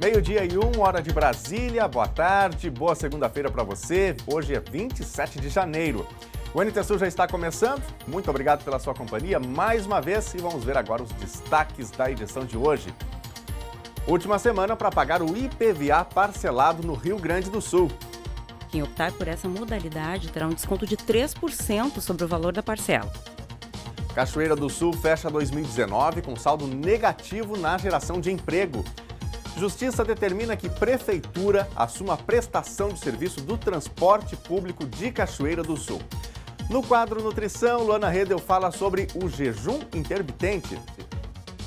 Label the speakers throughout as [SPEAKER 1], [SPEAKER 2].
[SPEAKER 1] Meio-dia e 1, hora de Brasília. Boa tarde, boa segunda-feira para você. Hoje é 27 de janeiro. O NT Sul já está começando. Muito obrigado pela sua companhia mais uma vez e vamos ver agora os destaques da edição de hoje. Última semana para pagar o IPVA parcelado no Rio Grande do Sul.
[SPEAKER 2] Quem optar por essa modalidade terá um desconto de 3% sobre o valor da parcela.
[SPEAKER 1] Cachoeira do Sul fecha 2019 com saldo negativo na geração de emprego. Justiça determina que Prefeitura assuma a prestação de serviço do transporte público de Cachoeira do Sul. No quadro Nutrição, Luana Redel fala sobre o jejum intermitente.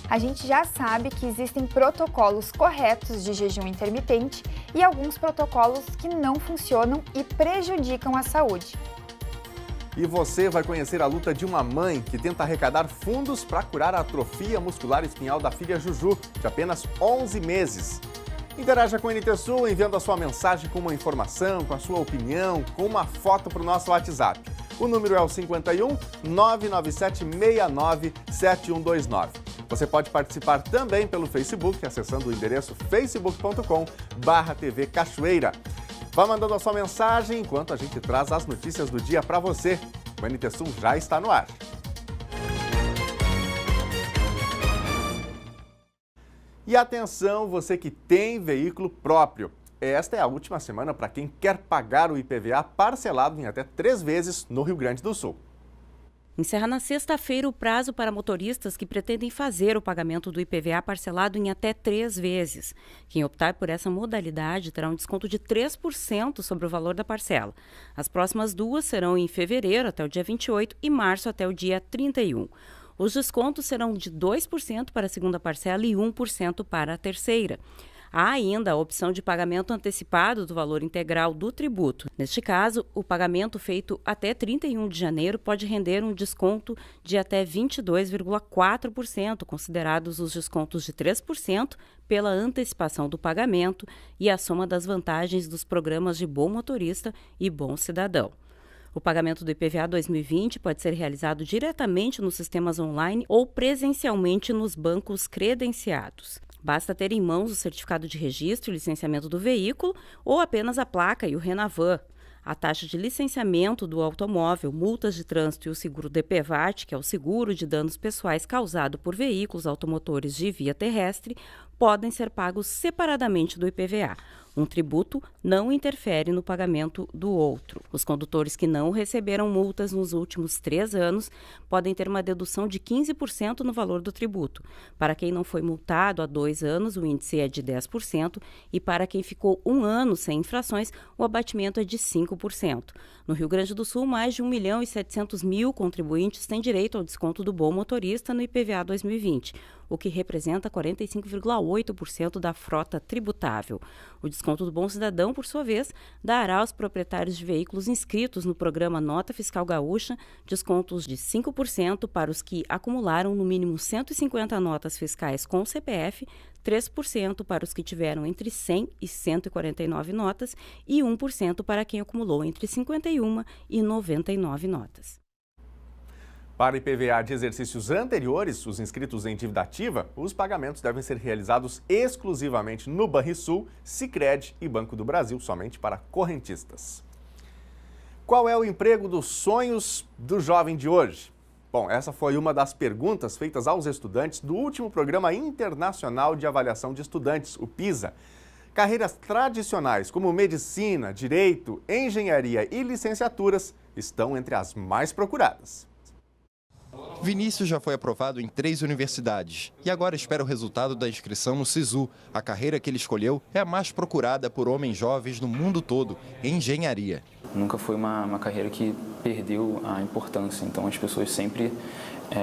[SPEAKER 3] A gente já sabe que existem protocolos corretos de jejum intermitente e alguns protocolos que não funcionam e prejudicam a saúde.
[SPEAKER 1] E você vai conhecer a luta de uma mãe que tenta arrecadar fundos para curar a atrofia muscular espinhal da filha Juju, de apenas 11 meses. Interaja com o NT Sul enviando a sua mensagem com uma informação, com a sua opinião, com uma foto para o nosso WhatsApp. O número é o 51 997 69 7129. Você pode participar também pelo Facebook, acessando o endereço facebook.com/TV Cachoeira. Vá mandando a sua mensagem enquanto a gente traz as notícias do dia para você. O NT Sul já está no ar. E atenção, você que tem veículo próprio. Esta é a última semana para quem quer pagar o IPVA parcelado em até 3 vezes no Rio Grande do Sul.
[SPEAKER 2] Encerra na sexta-feira o prazo para motoristas que pretendem fazer o pagamento do IPVA parcelado em até 3 vezes. Quem optar por essa modalidade terá um desconto de 3% sobre o valor da parcela. As próximas duas serão em fevereiro até o dia 28 e março até o dia 31. Os descontos serão de 2% para a segunda parcela e 1% para a terceira. Há ainda a opção de pagamento antecipado do valor integral do tributo. Neste caso, o pagamento feito até 31 de janeiro pode render um desconto de até 22,4%, considerados os descontos de 3% pela antecipação do pagamento e a soma das vantagens dos programas de Bom Motorista e Bom Cidadão. O pagamento do IPVA 2020 pode ser realizado diretamente nos sistemas online ou presencialmente nos bancos credenciados. Basta ter em mãos o certificado de registro e licenciamento do veículo ou apenas a placa e o Renavan. A taxa de licenciamento do automóvel, multas de trânsito e o seguro DPVAT, que é o seguro de danos pessoais causado por veículos automotores de via terrestre, podem ser pagos separadamente do IPVA. Um tributo não interfere no pagamento do outro. Os condutores que não receberam multas nos últimos 3 anos podem ter uma dedução de 15% no valor do tributo. Para quem não foi multado há 2 anos, o índice é de 10%, e para quem ficou 1 ano sem infrações, o abatimento é de 5%. No Rio Grande do Sul, mais de 1.700.000 contribuintes têm direito ao desconto do Bom Motorista no IPVA 2020, o que representa 45,8% da frota tributável. O desconto do Bom Cidadão, por sua vez, dará aos proprietários de veículos inscritos no programa Nota Fiscal Gaúcha descontos de 5% para os que acumularam no mínimo 150 notas fiscais com o CPF, 3% para os que tiveram entre 100 e 149 notas e 1% para quem acumulou entre 51 e 99 notas.
[SPEAKER 1] Para IPVA de exercícios anteriores, os inscritos em dívida ativa, os pagamentos devem ser realizados exclusivamente no Banrisul, Sicredi e Banco do Brasil, somente para correntistas. Qual é o emprego dos sonhos do jovem de hoje? Bom, essa foi uma das perguntas feitas aos estudantes do último Programa Internacional de Avaliação de Estudantes, o PISA. Carreiras tradicionais como medicina, direito, engenharia e licenciaturas estão entre as mais procuradas.
[SPEAKER 4] Vinícius já foi aprovado em 3 universidades e agora espera o resultado da inscrição no SISU. A carreira que ele escolheu é a mais procurada por homens jovens no mundo todo, engenharia.
[SPEAKER 5] Nunca foi uma carreira que perdeu a importância, então as pessoas sempre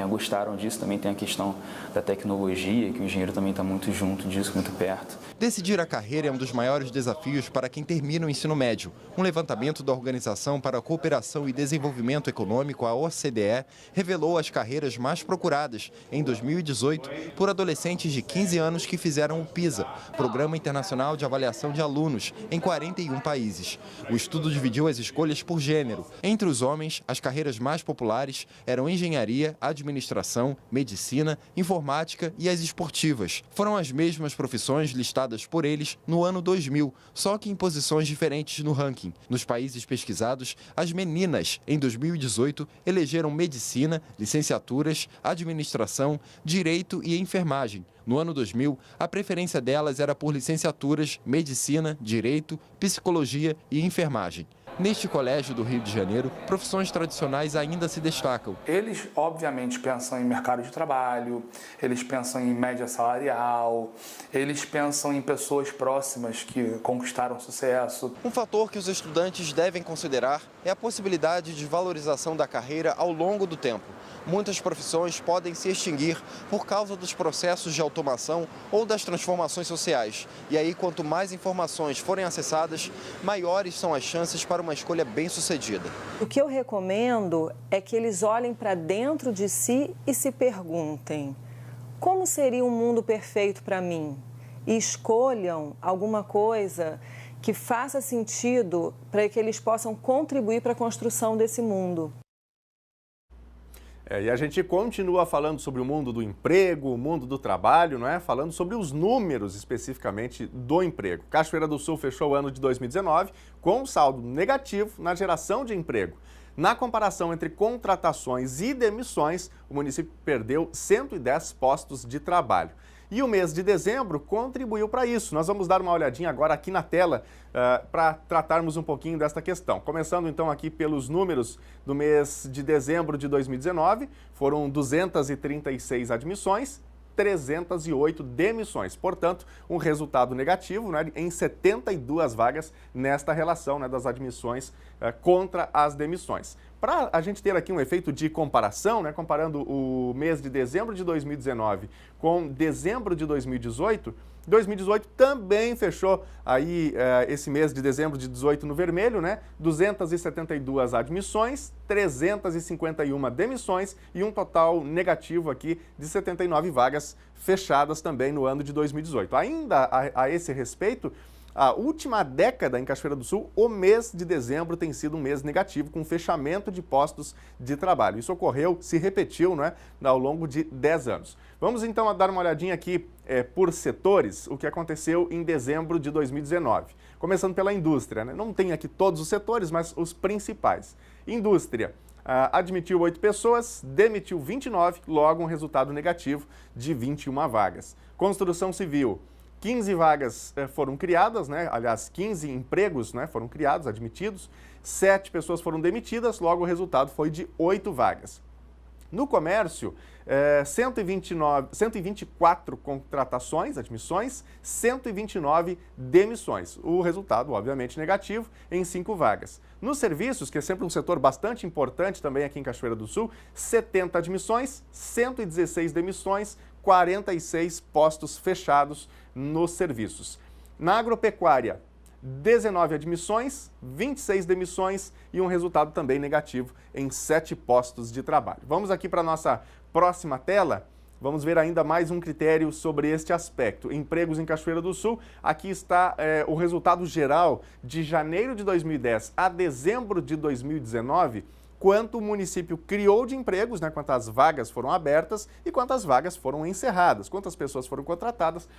[SPEAKER 5] gostaram disso. Também tem a questão da tecnologia, que o engenheiro também está muito junto disso, muito perto.
[SPEAKER 4] Decidir a carreira é um dos maiores desafios para quem termina o ensino médio. Um levantamento da Organização para a Cooperação e Desenvolvimento Econômico, a OCDE, revelou as carreiras mais procuradas em 2018 por adolescentes de 15 anos que fizeram o PISA, Programa Internacional de Avaliação de Alunos, em 41 países. O estudo dividiu as escolhas por gênero. Entre os homens, as carreiras mais populares eram engenharia, administração, medicina, informática e as esportivas. Foram as mesmas profissões listadas por eles no ano 2000, só que em posições diferentes no ranking. Nos países pesquisados, as meninas, em 2018, elegeram medicina, licenciaturas, administração, direito e enfermagem. No ano 2000, a preferência delas era por licenciaturas, medicina, direito, psicologia e enfermagem. Neste colégio do Rio de Janeiro, profissões tradicionais ainda se destacam.
[SPEAKER 6] Eles, obviamente, pensam em mercado de trabalho, eles pensam em média salarial, eles pensam em pessoas próximas que conquistaram sucesso.
[SPEAKER 4] Um fator que os estudantes devem considerar é a possibilidade de valorização da carreira ao longo do tempo. Muitas profissões podem se extinguir por causa dos processos de automação ou das transformações sociais. E aí, quanto mais informações forem acessadas, maiores são as chances para uma escolha bem-sucedida.
[SPEAKER 7] O que eu recomendo é que eles olhem para dentro de si e se perguntem: como seria um mundo perfeito para mim? E escolham alguma coisa que faça sentido para que eles possam contribuir para a construção desse mundo.
[SPEAKER 1] E a gente continua falando sobre o mundo do emprego, o mundo do trabalho, não é? Falando sobre os números especificamente do emprego. Cachoeira do Sul fechou o ano de 2019 com um saldo negativo na geração de emprego. Na comparação entre contratações e demissões, o município perdeu 110 postos de trabalho. E o mês de dezembro contribuiu para isso. Nós vamos dar uma olhadinha agora aqui na tela para tratarmos um pouquinho desta questão. Começando então aqui pelos números do mês de dezembro de 2019, foram 236 admissões, 308 demissões. Portanto, um resultado negativo, né, em 72 vagas nesta relação, né, das admissões contra as demissões. Para a gente ter aqui um efeito de comparação, né, comparando o mês de dezembro de 2019 com dezembro de 2018, 2018 também fechou aí esse mês de dezembro de 18 no vermelho, né? 272 admissões, 351 demissões e um total negativo aqui de 79 vagas fechadas também no ano de 2018. Ainda a esse respeito, a última década em Cachoeira do Sul, o mês de dezembro tem sido um mês negativo, com fechamento de postos de trabalho. Isso ocorreu, se repetiu, né, ao longo de 10 anos. Vamos então dar uma olhadinha aqui por setores, o que aconteceu em dezembro de 2019. Começando pela indústria, né? Não tem aqui todos os setores, mas os principais. Indústria. Admitiu 8 pessoas, demitiu 29, logo um resultado negativo de 21 vagas. Construção civil. 15 vagas foram criadas, né? Aliás, 15 empregos, né, foram criados, admitidos, 7 pessoas foram demitidas, logo o resultado foi de 8 vagas. No comércio, 124 contratações, admissões, 129 demissões. O resultado, obviamente, negativo em 5 vagas. Nos serviços, que é sempre um setor bastante importante também aqui em Cachoeira do Sul, 70 admissões, 116 demissões, 46 postos fechados nos serviços. Na agropecuária, 19 admissões, 26 demissões e um resultado também negativo em 7 postos de trabalho. Vamos aqui para a nossa próxima tela. Vamos ver ainda mais um critério sobre este aspecto. Empregos em Cachoeira do Sul. Aqui está o resultado geral de janeiro de 2010 a dezembro de 2019, quanto o município criou de empregos, né, quantas vagas foram abertas e quantas vagas foram encerradas, quantas pessoas foram contratadas,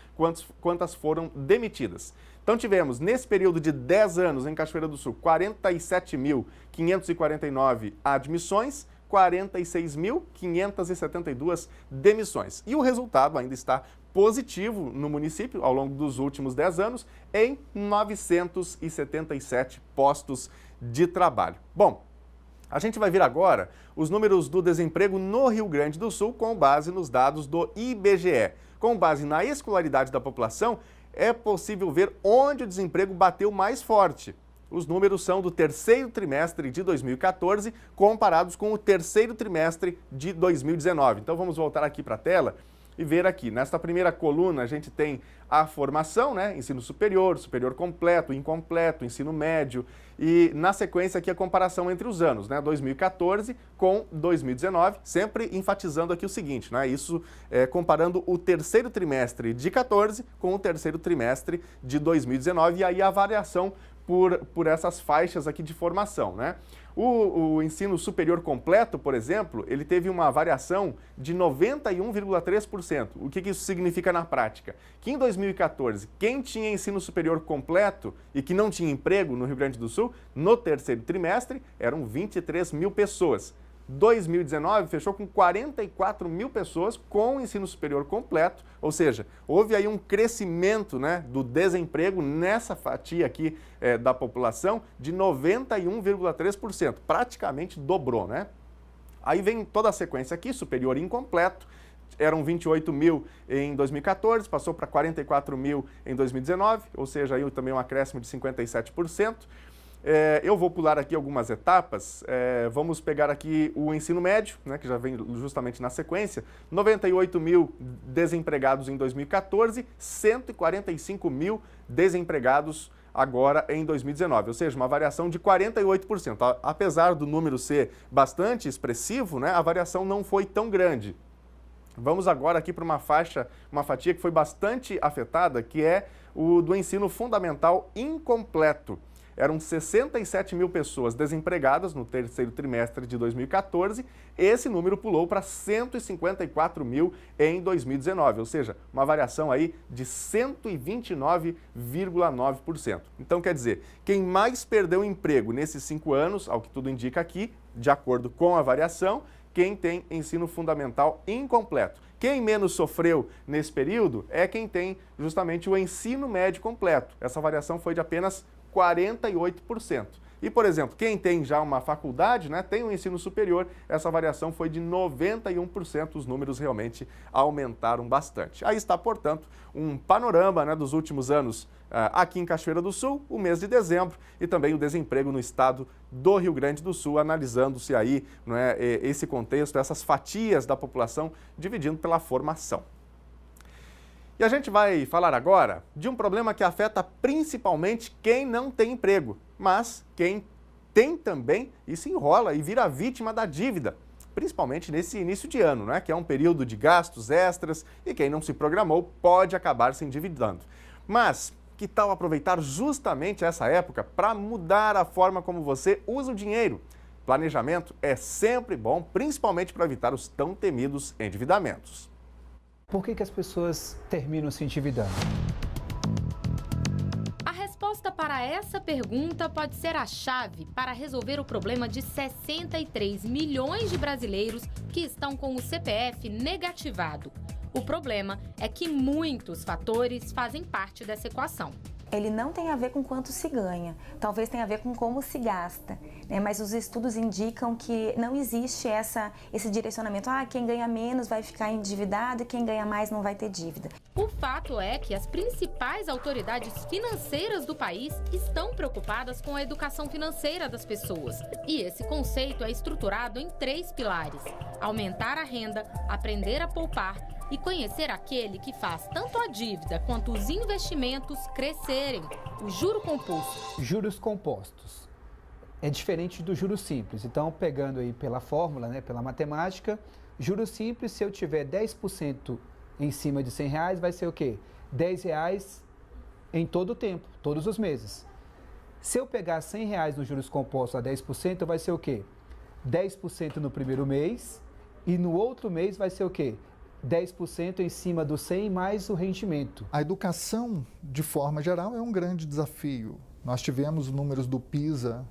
[SPEAKER 1] quantas foram demitidas. Então tivemos, nesse período de 10 anos em Cachoeira do Sul, 47.549 admissões, 46.572 demissões. E o resultado ainda está positivo no município, ao longo dos últimos 10 anos, em 977 postos de trabalho. Bom, a gente vai ver agora os números do desemprego no Rio Grande do Sul com base nos dados do IBGE. Com base na escolaridade da população, é possível ver onde o desemprego bateu mais forte. Os números são do terceiro trimestre de 2014 comparados com o terceiro trimestre de 2019. Então vamos voltar aqui para a tela e ver aqui. Nesta primeira coluna a gente tem a formação, né? Ensino superior, superior completo, incompleto, ensino médio e na sequência aqui a comparação entre os anos, né? 2014 com 2019, sempre enfatizando aqui o seguinte, né? Isso comparando o terceiro trimestre de 14 com o terceiro trimestre de 2019 e aí a variação por essas faixas aqui de formação, né? O ensino superior completo, por exemplo, ele teve uma variação de 91,3%. O que isso significa na prática? Que em 2014, quem tinha ensino superior completo e que não tinha emprego no Rio Grande do Sul, no terceiro trimestre, eram 23 mil pessoas. 2019 fechou com 44 mil pessoas com ensino superior completo, ou seja, houve aí um crescimento, né, do desemprego nessa fatia aqui da população de 91,3%, praticamente dobrou, né? Aí vem toda a sequência aqui, superior incompleto, eram 28 mil em 2014, passou para 44 mil em 2019, ou seja, aí também um acréscimo de 57%. Eu vou pular aqui algumas etapas, vamos pegar aqui o ensino médio, né, que já vem justamente na sequência, 98 mil desempregados em 2014, 145 mil desempregados agora em 2019, ou seja, uma variação de 48%. Apesar do número ser bastante expressivo, né, a variação não foi tão grande. Vamos agora aqui para uma fatia que foi bastante afetada, que é o do ensino fundamental incompleto. Eram 67 mil pessoas desempregadas no terceiro trimestre de 2014. Esse número pulou para 154 mil em 2019, ou seja, uma variação aí de 129,9%. Então, quer dizer, quem mais perdeu emprego nesses 5 anos, ao que tudo indica aqui, de acordo com a variação, quem tem ensino fundamental incompleto. Quem menos sofreu nesse período é quem tem justamente o ensino médio completo. Essa variação foi de apenas 48%. E, por exemplo, quem tem já uma faculdade, né, tem um ensino superior, essa variação foi de 91%, os números realmente aumentaram bastante. Aí está, portanto, um panorama, né, dos últimos anos aqui em Cachoeira do Sul, o mês de dezembro, e também o desemprego no estado do Rio Grande do Sul, analisando-se aí, né, esse contexto, essas fatias da população, dividindo pela formação. E a gente vai falar agora de um problema que afeta principalmente quem não tem emprego, mas quem tem também e se enrola e vira vítima da dívida, principalmente nesse início de ano, né, que é um período de gastos extras e quem não se programou pode acabar se endividando. Mas que tal aproveitar justamente essa época para mudar a forma como você usa o dinheiro? Planejamento é sempre bom, principalmente para evitar os tão temidos endividamentos.
[SPEAKER 8] Por que as pessoas terminam se endividando?
[SPEAKER 9] A resposta para essa pergunta pode ser a chave para resolver o problema de 63 milhões de brasileiros que estão com o CPF negativado. O problema é que muitos fatores fazem parte dessa equação.
[SPEAKER 10] Ele não tem a ver com quanto se ganha, talvez tenha a ver com como se gasta, né? Mas os estudos indicam que não existe esse direcionamento, quem ganha menos vai ficar endividado e quem ganha mais não vai ter dívida.
[SPEAKER 9] O fato é que as principais autoridades financeiras do país estão preocupadas com a educação financeira das pessoas. E esse conceito é estruturado em 3 pilares: aumentar a renda, aprender a poupar e conhecer aquele que faz tanto a dívida quanto os investimentos crescerem, o juro composto.
[SPEAKER 8] Juros compostos é diferente do juro simples. Então, pegando aí pela fórmula, né, pela matemática, juro simples, se eu tiver 10% em cima de R$100, vai ser o quê? R$10 em todo o tempo, todos os meses. Se eu pegar R$100 nos juros compostos a 10%, vai ser o quê? 10% no primeiro mês e no outro mês vai ser o quê? 10% em cima do 100 mais o rendimento.
[SPEAKER 11] A educação, de forma geral, é um grande desafio. Nós tivemos números do PISA,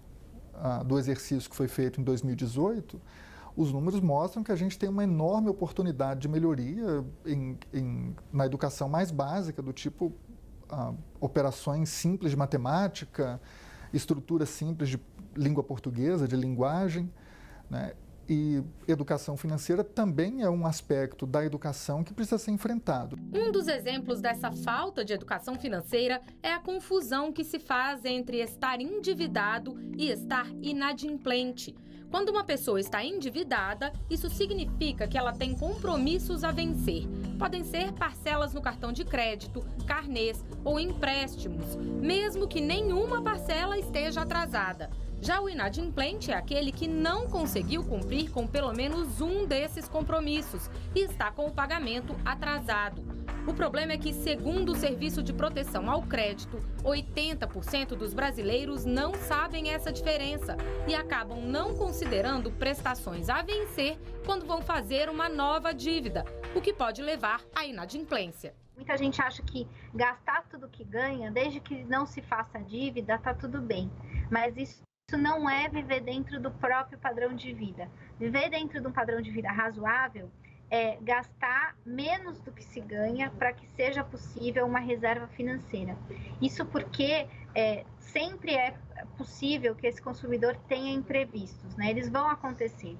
[SPEAKER 11] do exercício que foi feito em 2018. Os números mostram que a gente tem uma enorme oportunidade de melhoria na educação mais básica, do tipo operações simples de matemática, estruturas simples de língua portuguesa, de linguagem, né? E educação financeira também é um aspecto da educação que precisa ser enfrentado.
[SPEAKER 9] Um dos exemplos dessa falta de educação financeira é a confusão que se faz entre estar endividado e estar inadimplente. Quando uma pessoa está endividada, isso significa que ela tem compromissos a vencer. Podem ser parcelas no cartão de crédito, carnês ou empréstimos, mesmo que nenhuma parcela esteja atrasada. Já o inadimplente é aquele que não conseguiu cumprir com pelo menos um desses compromissos e está com o pagamento atrasado. O problema é que, segundo o Serviço de Proteção ao Crédito, 80% dos brasileiros não sabem essa diferença e acabam não considerando prestações a vencer quando vão fazer uma nova dívida, o que pode levar à inadimplência.
[SPEAKER 12] Muita gente acha que gastar tudo que ganha, desde que não se faça dívida, tá tudo bem. Mas isso não é viver dentro do próprio padrão de vida. Viver dentro de um padrão de vida razoável é gastar menos do que se ganha para que seja possível uma reserva financeira. Isso porque sempre é possível que esse consumidor tenha imprevistos, né? Eles vão acontecer.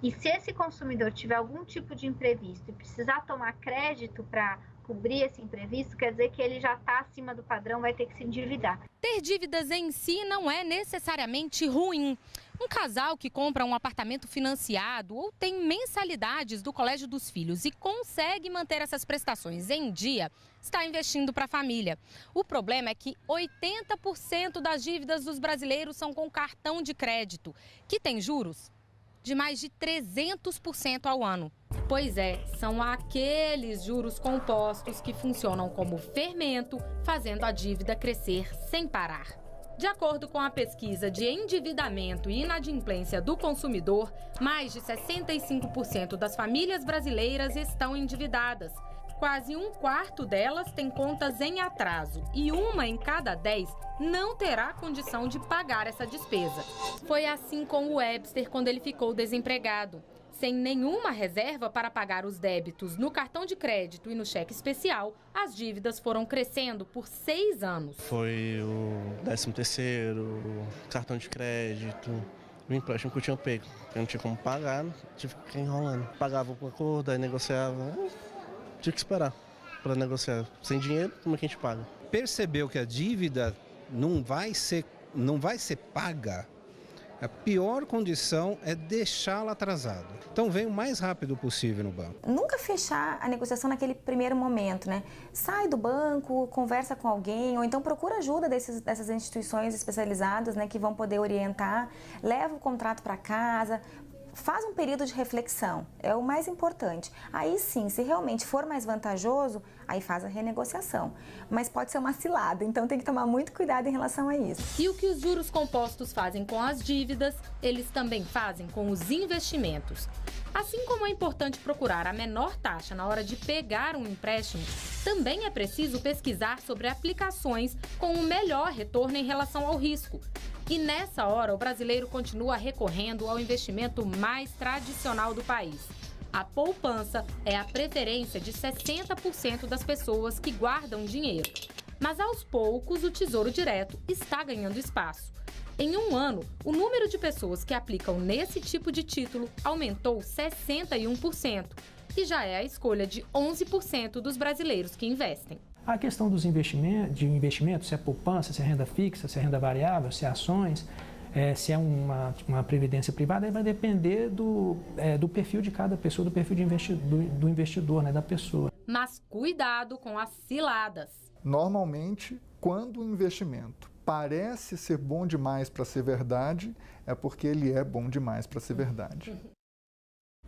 [SPEAKER 12] E se esse consumidor tiver algum tipo de imprevisto e precisar tomar crédito para cobrir esse imprevisto, quer dizer que ele já está acima do padrão, vai ter que se endividar.
[SPEAKER 9] Ter dívidas em si não é necessariamente ruim. Um casal que compra um apartamento financiado ou tem mensalidades do colégio dos filhos e consegue manter essas prestações em dia, está investindo para a família. O problema é que 80% das dívidas dos brasileiros são com cartão de crédito, que tem juros de mais de 300% ao ano. Pois é, são aqueles juros compostos que funcionam como fermento, fazendo a dívida crescer sem parar. De acordo com a pesquisa de endividamento e inadimplência do consumidor, mais de 65% das famílias brasileiras estão endividadas. Quase um quarto delas tem contas em atraso e 1 em cada 10 não terá condição de pagar essa despesa. Foi assim com o Webster quando ele ficou desempregado. Sem nenhuma reserva para pagar os débitos no cartão de crédito e no cheque especial, as dívidas foram crescendo por 6 anos.
[SPEAKER 13] Foi o 13º, cartão de crédito, o empréstimo que eu tinha pego. Eu não tinha como pagar, tive que ficar enrolando. Pagava com acordo, aí negociava. Tive que esperar para negociar. Sem dinheiro, como é que a gente paga?
[SPEAKER 14] Percebeu que a dívida não vai ser paga, a pior condição é deixá-la atrasada. Então vem o mais rápido possível no banco.
[SPEAKER 10] Nunca fechar a negociação naquele primeiro momento, né? Sai do banco, conversa com alguém, ou então procura ajuda dessas instituições especializadas, né, que vão poder orientar, leva o contrato para casa. Faz um período de reflexão, é o mais importante. Aí sim, se realmente for mais vantajoso, aí faz a renegociação. Mas pode ser uma cilada, então tem que tomar muito cuidado em relação a isso.
[SPEAKER 9] E o que os juros compostos fazem com as dívidas, eles também fazem com os investimentos. Assim como é importante procurar a menor taxa na hora de pegar um empréstimo, também é preciso pesquisar sobre aplicações com o melhor retorno em relação ao risco. E nessa hora, o brasileiro continua recorrendo ao investimento mais tradicional do país. A poupança é a preferência de 60% das pessoas que guardam dinheiro. Mas aos poucos, o Tesouro Direto está ganhando espaço. Em um ano, o número de pessoas que aplicam nesse tipo de título aumentou 61%. E já é a escolha de 11% dos brasileiros que investem.
[SPEAKER 15] A questão dos investimentos, se é poupança, se é renda fixa, se é renda variável, se é ações, se é uma previdência privada, vai depender do perfil de cada pessoa, do perfil do investidor, né, da pessoa.
[SPEAKER 9] Mas cuidado com as ciladas.
[SPEAKER 11] Normalmente, quando o investimento parece ser bom demais para ser verdade, é porque ele é bom demais para ser verdade.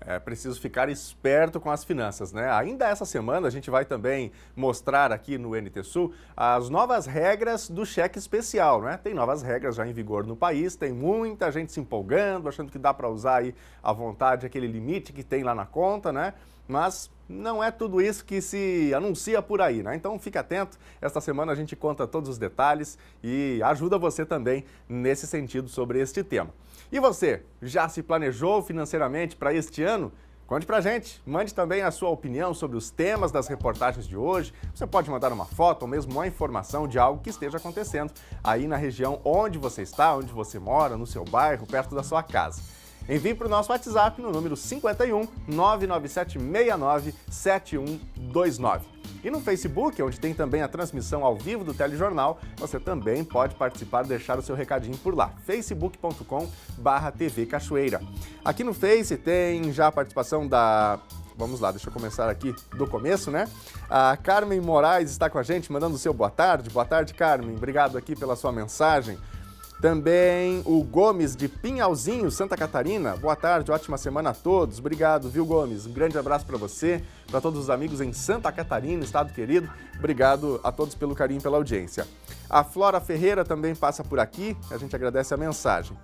[SPEAKER 1] É preciso ficar esperto com as finanças, né? Ainda essa semana a gente vai também mostrar aqui no NT Sul as novas regras do cheque especial, né? Tem novas regras já em vigor no país, tem muita gente se empolgando, achando que dá para usar aí à vontade aquele limite que tem lá na conta, né? Mas não é tudo isso que se anuncia por aí, né? Então fique atento, esta semana a gente conta todos os detalhes e ajuda você também nesse sentido sobre este tema. E você, já se planejou financeiramente para este ano? Conte pra gente, mande também a sua opinião sobre os temas das reportagens de hoje. Você pode mandar uma foto ou mesmo uma informação de algo que esteja acontecendo aí na região onde você está, onde você mora, no seu bairro, perto da sua casa. Envie para o nosso WhatsApp no número 51 99769 7129. E no Facebook, onde tem também a transmissão ao vivo do telejornal, você também pode participar e deixar o seu recadinho por lá, facebook.com/TV Cachoeira. Aqui no Face tem já a participação da... Vamos lá, deixa eu começar aqui do começo, né? A Carmen Moraes está com a gente, mandando o seu boa tarde. Boa tarde, Carmen. Obrigado aqui pela sua mensagem. Também o Gomes de Pinhalzinho, Santa Catarina. Boa tarde, ótima semana a todos. Obrigado, viu, Gomes? Um grande abraço para você, para todos os amigos em Santa Catarina, estado querido. Obrigado a todos pelo carinho e pela audiência. A Flora Ferreira também passa por aqui, a gente agradece a mensagem.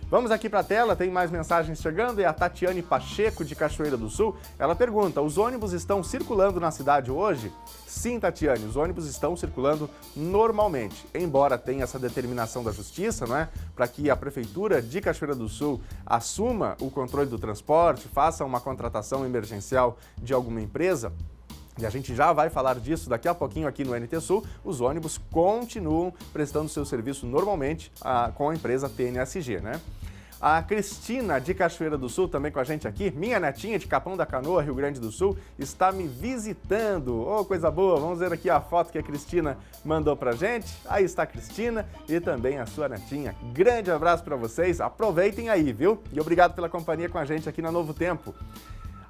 [SPEAKER 1] Vamos aqui para a tela, tem mais mensagens chegando. É a Tatiane Pacheco, de Cachoeira do Sul. Ela pergunta, os ônibus estão circulando na cidade hoje? Sim, Tatiane, os ônibus estão circulando normalmente, embora tenha essa determinação da Justiça, não é? Para que a Prefeitura de Cachoeira do Sul assuma o controle do transporte, faça uma contratação emergencial de alguma empresa. E a gente já vai falar disso daqui a pouquinho aqui no NT Sul. Os ônibus continuam prestando seu serviço normalmente com a empresa TNSG, né? A Cristina, de Cachoeira do Sul, também com a gente aqui. Minha netinha de Capão da Canoa, Rio Grande do Sul, está me visitando. Oh, coisa boa! Vamos ver aqui a foto que a Cristina mandou pra gente. Aí está a Cristina e também a sua netinha. Grande abraço para vocês. Aproveitem aí, viu? E obrigado pela companhia com a gente aqui na Novo Tempo.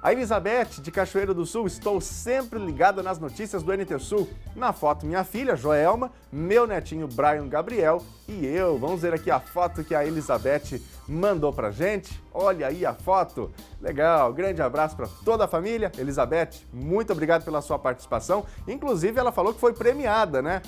[SPEAKER 1] A Elizabeth, de Cachoeira do Sul, estou sempre ligada nas notícias do NT Sul. Na foto, minha filha, Joelma, meu netinho, Brian Gabriel e eu. Vamos ver aqui a foto que a Elizabeth mandou pra gente. Olha aí a foto. Legal, grande abraço para toda a família. Elizabeth, muito obrigado pela sua participação. Inclusive, ela falou que foi premiada, né?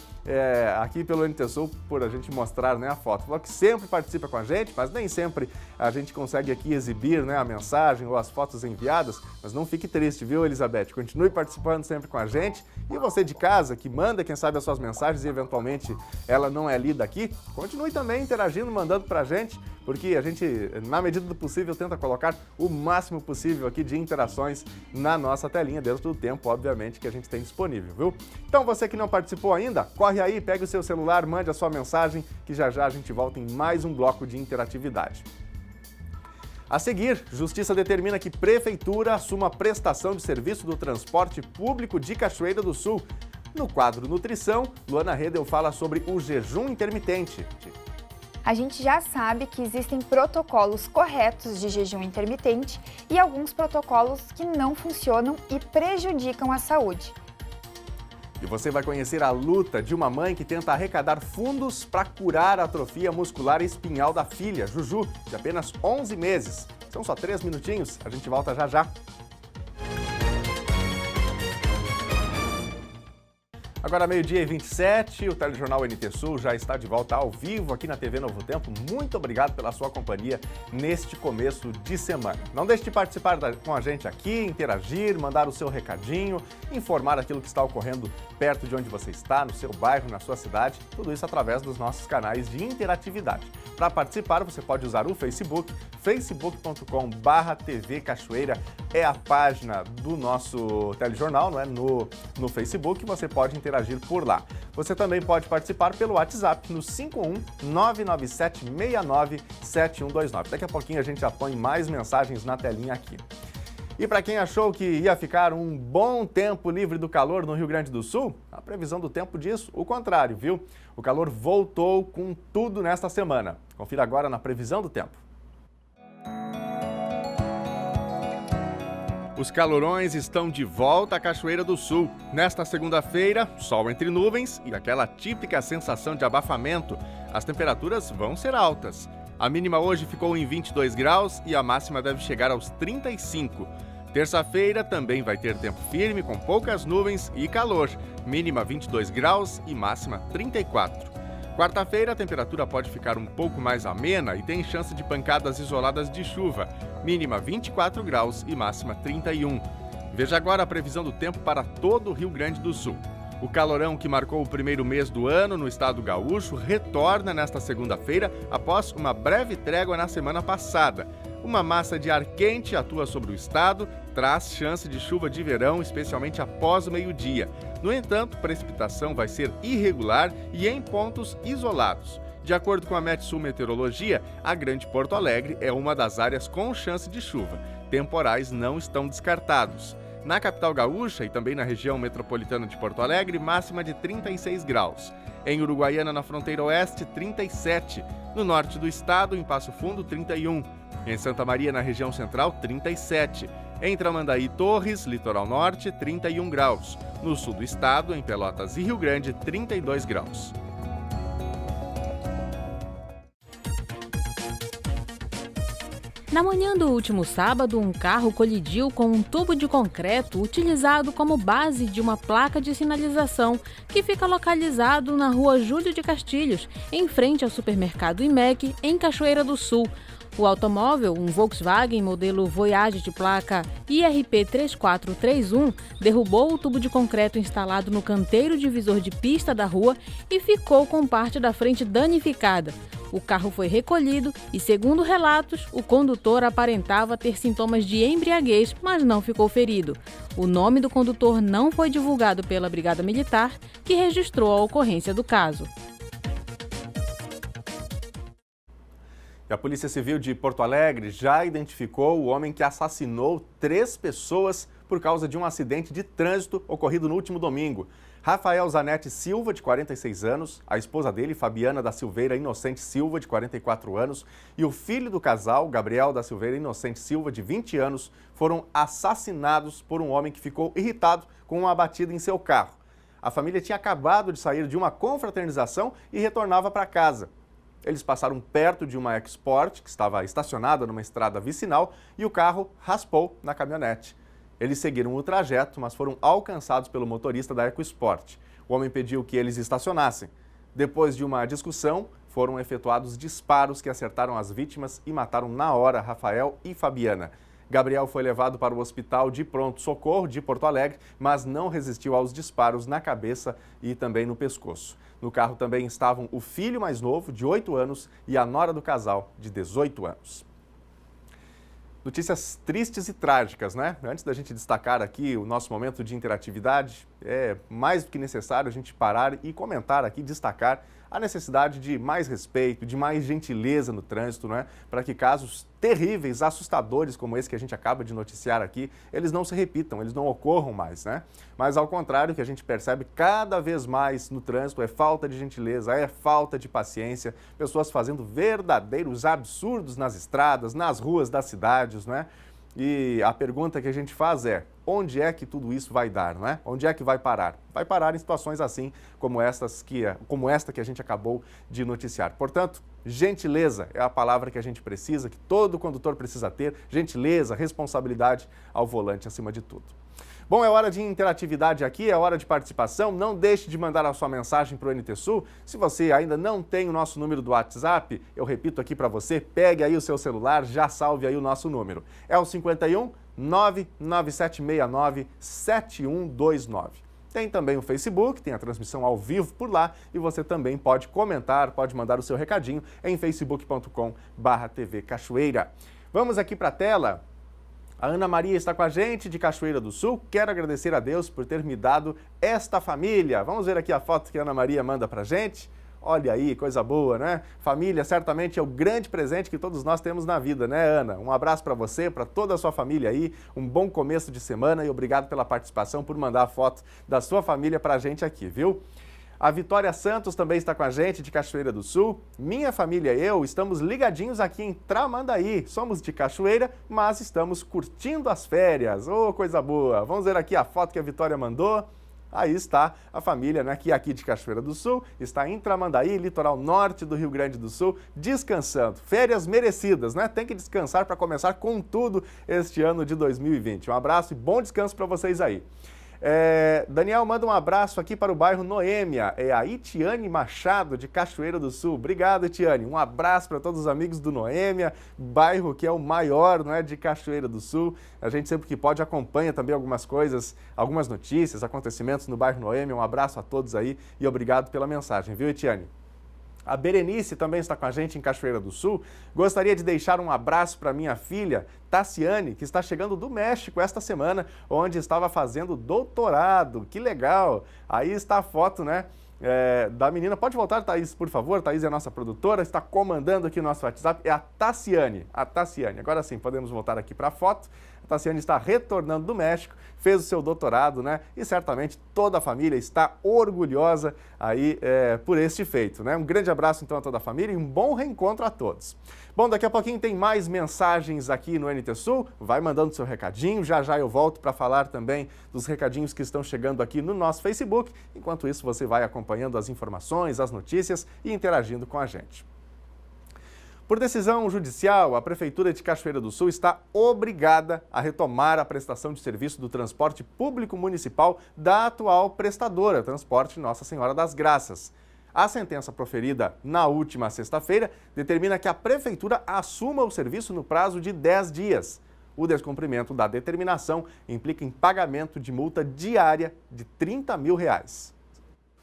[SPEAKER 1] Aqui pelo NT Sul, por a gente mostrar, né, a foto. Falou que sempre participa com a gente, mas nem sempre a gente consegue aqui exibir, né, a mensagem ou as fotos enviadas. Mas não fique triste, viu, Elizabeth? Continue participando sempre com a gente. E você de casa, que manda, quem sabe, as suas mensagens e eventualmente ela não é lida aqui, continue também interagindo, mandando pra gente, porque a gente, na medida do possível, tenta colocar o máximo possível aqui de interações na nossa telinha, dentro do tempo, obviamente, que a gente tem disponível, viu? Então, você que não participou ainda, corre aí, pegue o seu celular, mande a sua mensagem, que já já a gente volta em mais um bloco de interatividade. A seguir, Justiça determina que Prefeitura assuma a prestação de serviço do transporte público de Cachoeira do Sul. No quadro Nutrição, Luana Redel fala sobre o jejum intermitente.
[SPEAKER 3] A gente já sabe que existem protocolos corretos de jejum intermitente e alguns protocolos que não funcionam e prejudicam a saúde.
[SPEAKER 1] E você vai conhecer a luta de uma mãe que tenta arrecadar fundos para curar a atrofia muscular espinhal da filha, Juju, de apenas 11 meses. São só 3 minutinhos, a gente volta já já. Agora, meio-dia e 27, o Telejornal NT Sul já está de volta ao vivo aqui na TV Novo Tempo. Muito obrigado pela sua companhia neste começo de semana. Não deixe de participar com a gente aqui, interagir, mandar o seu recadinho, informar aquilo que está ocorrendo perto de onde você está, no seu bairro, na sua cidade. Tudo isso através dos nossos canais de interatividade. Para participar, você pode usar o Facebook, facebook.com/TV Cachoeira é a página do nosso telejornal, não é? No Facebook, você pode interagir por lá. Você também pode participar pelo WhatsApp no 51997697129. Daqui a pouquinho a gente já põe mais mensagens na telinha aqui. E para quem achou que ia ficar um bom tempo livre do calor no Rio Grande do Sul, a previsão do tempo diz o contrário, viu? O calor voltou com tudo nesta semana. Confira agora na previsão do tempo. Os calorões estão de volta à Cachoeira do Sul. Nesta segunda-feira, sol entre nuvens e aquela típica sensação de abafamento. As temperaturas vão ser altas. A mínima hoje ficou em 22 graus e a máxima deve chegar aos 35. Terça-feira também vai ter tempo firme com poucas nuvens e calor. Mínima 22 graus e máxima 34. Quarta-feira, a temperatura pode ficar um pouco mais amena e tem chance de pancadas isoladas de chuva. Mínima 24 graus e máxima 31. Veja agora a previsão do tempo para todo o Rio Grande do Sul. O calorão que marcou o primeiro mês do ano no estado gaúcho retorna nesta segunda-feira após uma breve trégua na semana passada. Uma massa de ar quente atua sobre o estado, traz chance de chuva de verão, especialmente após o meio-dia. No entanto, a precipitação vai ser irregular e em pontos isolados. De acordo com a Metsul Meteorologia, a Grande Porto Alegre é uma das áreas com chance de chuva. Temporais não estão descartados. Na capital gaúcha e também na região metropolitana de Porto Alegre, máxima de 36 graus. Em Uruguaiana, na fronteira oeste, 37. No norte do estado, em Passo Fundo, 31. Em Santa Maria, na região central, 37. Em Tramandaí e Torres, litoral norte, 31 graus. No sul do estado, em Pelotas e Rio Grande, 32 graus.
[SPEAKER 9] Na manhã do último sábado, um carro colidiu com um tubo de concreto utilizado como base de uma placa de sinalização que fica localizado na rua Júlio de Castilhos, em frente ao supermercado IMEC, em Cachoeira do Sul. O automóvel, um Volkswagen modelo Voyage de placa IRP 3431, derrubou o tubo de concreto instalado no canteiro divisor de pista da rua e ficou com parte da frente danificada. O carro foi recolhido e, segundo relatos, o condutor aparentava ter sintomas de embriaguez, mas não ficou ferido. O nome do condutor não foi divulgado pela Brigada Militar, que registrou a ocorrência do caso.
[SPEAKER 1] A Polícia Civil de Porto Alegre já identificou o homem que assassinou 3 pessoas por causa de um acidente de trânsito ocorrido no último domingo. Rafael Zanetti Silva, de 46 anos, a esposa dele, Fabiana da Silveira Inocente Silva, de 44 anos, e o filho do casal, Gabriel da Silveira Inocente Silva, de 20 anos, foram assassinados por um homem que ficou irritado com uma batida em seu carro. A família tinha acabado de sair de uma confraternização e retornava para casa. Eles passaram perto de uma EcoSport, que estava estacionada numa estrada vicinal, e o carro raspou na caminhonete. Eles seguiram o trajeto, mas foram alcançados pelo motorista da EcoSport. O homem pediu que eles estacionassem. Depois de uma discussão, foram efetuados disparos que acertaram as vítimas e mataram na hora Rafael e Fabiana. Gabriel foi levado para o Hospital de Pronto-Socorro de Porto Alegre, mas não resistiu aos disparos na cabeça e também no pescoço. No carro também estavam o filho mais novo, de 8 anos, e a nora do casal, de 18 anos. Notícias tristes e trágicas, né? Antes da gente destacar aqui o nosso momento de interatividade, é mais do que necessário a gente parar e comentar aqui, destacar a necessidade de mais respeito, de mais gentileza no trânsito, né? Para que casos terríveis, assustadores como esse que a gente acaba de noticiar aqui, eles não se repitam, eles não ocorram mais, né? Mas ao contrário, o que a gente percebe cada vez mais no trânsito é falta de gentileza, é falta de paciência, pessoas fazendo verdadeiros absurdos nas estradas, nas ruas das cidades, né? E a pergunta que a gente faz é, onde é que tudo isso vai dar, não é? Onde é que vai parar? Vai parar em situações assim como esta que a gente acabou de noticiar. Portanto, gentileza é a palavra que a gente precisa, que todo condutor precisa ter, gentileza, responsabilidade ao volante acima de tudo. Bom, é hora de interatividade aqui, é hora de participação. Não deixe de mandar a sua mensagem para o NT Sul. Se você ainda não tem o nosso número do WhatsApp, eu repito aqui para você, pegue aí o seu celular, já salve aí o nosso número. É o 51 99769 7129. Tem também o Facebook, tem a transmissão ao vivo por lá e você também pode comentar, pode mandar o seu recadinho em facebook.com/TV Cachoeira. Vamos aqui para a tela. A Ana Maria está com a gente de Cachoeira do Sul. Quero agradecer a Deus por ter me dado esta família. Vamos ver aqui a foto que a Ana Maria manda pra gente. Olha aí, coisa boa, né? Família certamente é o grande presente que todos nós temos na vida, né, Ana? Um abraço para você, para toda a sua família aí. Um bom começo de semana e obrigado pela participação, por mandar a foto da sua família pra gente aqui, viu? A Vitória Santos também está com a gente, de Cachoeira do Sul. Minha família e eu estamos ligadinhos aqui em Tramandaí. Somos de Cachoeira, mas estamos curtindo as férias. Oh, coisa boa! Vamos ver aqui a foto que a Vitória mandou. Aí está a família, né, que aqui de Cachoeira do Sul, está em Tramandaí, litoral norte do Rio Grande do Sul, descansando. Férias merecidas, né? Tem que descansar para começar com tudo este ano de 2020. Um abraço e bom descanso para vocês aí. Daniel manda um abraço aqui para o bairro Noêmia, é a Itiane Machado, de Cachoeira do Sul. Obrigado, Itiane. Um abraço para todos os amigos do Noêmia, bairro que é o maior, não é, de Cachoeira do Sul. A gente sempre que pode acompanha também algumas coisas, algumas notícias, acontecimentos no bairro Noêmia. Um abraço a todos aí e obrigado pela mensagem, viu, Itiane? A Berenice também está com a gente em Cachoeira do Sul. Gostaria de deixar um abraço para minha filha, Tassiane, que está chegando do México esta semana, onde estava fazendo doutorado. Que legal! Aí está a foto, né, da menina. Pode voltar, Thaís, por favor. Thaís é a nossa produtora, está comandando aqui o nosso WhatsApp. É a Tassiane. Agora sim, podemos voltar aqui para a foto. A Tassiane está retornando do México, fez o seu doutorado, né? E certamente toda a família está orgulhosa aí por este feito, né? Um grande abraço então a toda a família e um bom reencontro a todos. Bom, daqui a pouquinho tem mais mensagens aqui no NT Sul. Vai mandando seu recadinho, já já eu volto para falar também dos recadinhos que estão chegando aqui no nosso Facebook. Enquanto isso, você vai acompanhando as informações, as notícias e interagindo com a gente. Por decisão judicial, a Prefeitura de Cachoeira do Sul está obrigada a retomar a prestação de serviço do transporte público municipal da atual prestadora, Transporte Nossa Senhora das Graças. A sentença proferida na última sexta-feira determina que a Prefeitura assuma o serviço no prazo de 10 dias. O descumprimento da determinação implica em pagamento de multa diária de R$30 mil.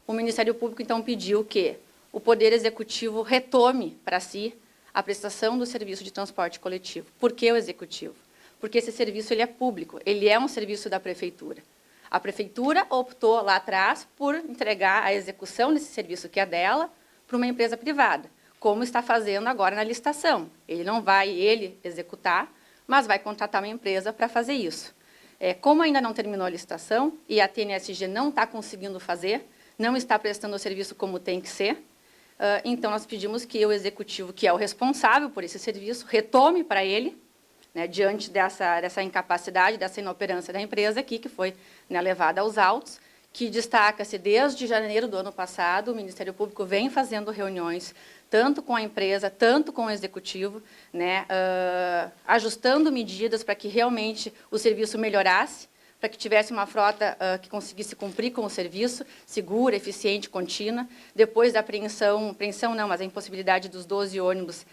[SPEAKER 16] O Ministério Público, então, pediu que o Poder Executivo retome para si a prestação do serviço de transporte coletivo. Por que o Executivo? Porque esse serviço ele é público, ele é um serviço da Prefeitura. A Prefeitura optou lá atrás por entregar a execução desse serviço que é dela para uma empresa privada, como está fazendo agora na licitação. Ele não vai executar, mas vai contratar uma empresa para fazer isso. Como ainda não terminou a licitação e a TNSG não está conseguindo fazer, não está prestando o serviço como tem que ser, então nós pedimos que o Executivo, que é o responsável por esse serviço, retome para ele, né, diante dessa incapacidade, dessa inoperância da empresa aqui, que foi, né, levada aos autos, que destaca-se desde janeiro do ano passado, o Ministério Público vem fazendo reuniões, tanto com a empresa, tanto com o Executivo, né, ajustando medidas para que realmente o serviço melhorasse, para que tivesse uma frota que conseguisse cumprir com o serviço, segura, eficiente, contínua. Depois da apreensão não, mas a impossibilidade dos 12 ônibus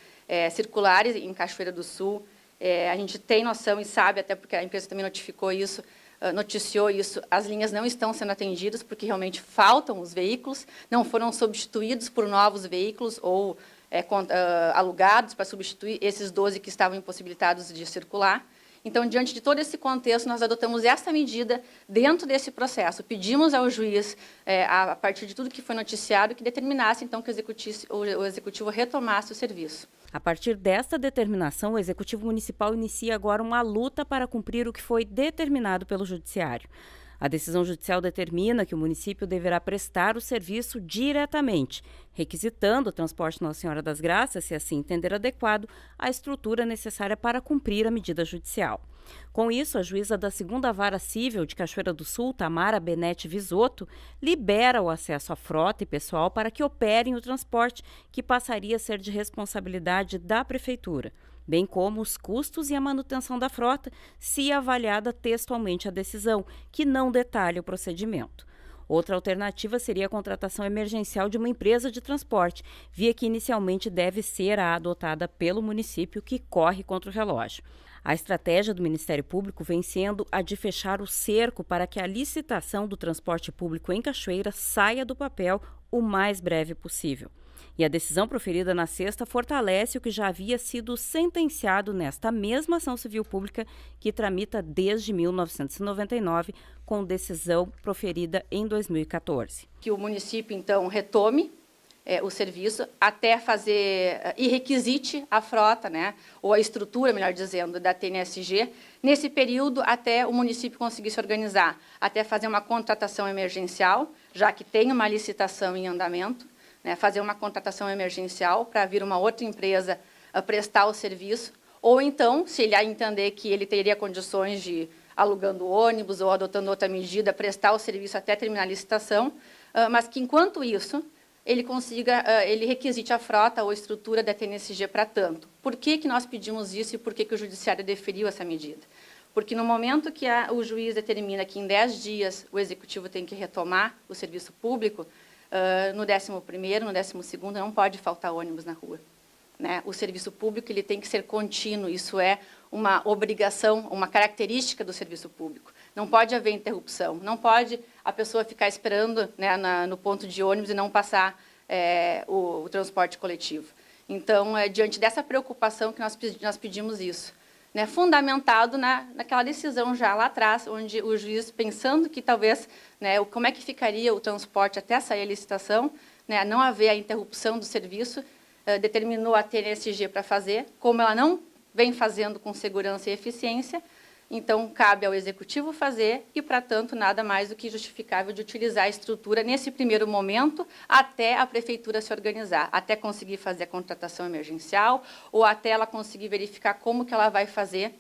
[SPEAKER 16] circulares em Cachoeira do Sul, a gente tem noção e sabe, até porque a empresa também noticiou isso, as linhas não estão sendo atendidas porque realmente faltam os veículos, não foram substituídos por novos veículos ou alugados para substituir esses 12 que estavam impossibilitados de circular. Então, diante de todo esse contexto, nós adotamos essa medida dentro desse processo. Pedimos ao juiz, a partir de tudo que foi noticiado, que determinasse, então, que o Executivo retomasse o serviço.
[SPEAKER 2] A partir desta determinação, o Executivo Municipal inicia agora uma luta para cumprir o que foi determinado pelo Judiciário. A decisão judicial determina que o município deverá prestar o serviço diretamente, requisitando o Transporte Nossa Senhora das Graças, se assim entender adequado, a estrutura necessária para cumprir a medida judicial. Com isso, a juíza da 2ª Vara Cível de Cachoeira do Sul, Tamara Benete Visotto, libera o acesso à frota e pessoal para que operem o transporte, que passaria a ser de responsabilidade da Prefeitura, bem como os custos e a manutenção da frota, se avaliada textualmente a decisão, que não detalha o procedimento. Outra alternativa seria a contratação emergencial de uma empresa de transporte, via que inicialmente deve ser a adotada pelo município, que corre contra o relógio. A estratégia do Ministério Público vem sendo a de fechar o cerco para que a licitação do transporte público em Cachoeira saia do papel o mais breve possível. E a decisão proferida na sexta fortalece o que já havia sido sentenciado nesta mesma ação civil pública que tramita desde 1999, com decisão proferida em 2014.
[SPEAKER 16] Que o município, então, retome o serviço até fazer e requisite a frota, né, ou a estrutura, melhor dizendo, da TNSG, nesse período até o município conseguir se organizar, até fazer uma contratação emergencial, já que tem uma licitação em andamento, né, fazer uma contratação emergencial para vir uma outra empresa prestar o serviço, ou então, se ele entender que ele teria condições de, alugando ônibus ou adotando outra medida, prestar o serviço até terminar a licitação, mas que, enquanto isso, ele requisite a frota ou a estrutura da TNSG para tanto. Por que nós pedimos isso e por que o Judiciário deferiu essa medida? Porque no momento que o juiz determina que em 10 dias o Executivo tem que retomar o serviço público, no 11º, no 12º, não pode faltar ônibus na rua, né? O serviço público ele tem que ser contínuo, isso é uma obrigação, uma característica do serviço público. Não pode haver interrupção, não pode a pessoa ficar esperando, né, no ponto de ônibus e não passar o transporte coletivo. Então, diante dessa preocupação que nós pedimos isso, né, fundamentado naquela decisão já lá atrás, onde o juiz, pensando que talvez, né, como é que ficaria o transporte até sair a licitação, né, não haver a interrupção do serviço, determinou a TNSG para fazer, como ela não vem fazendo com segurança e eficiência, então cabe ao Executivo fazer e, para tanto, nada mais do que justificável de utilizar a estrutura nesse primeiro momento até a Prefeitura se organizar, até conseguir fazer a contratação emergencial ou até ela conseguir verificar como que ela vai fazer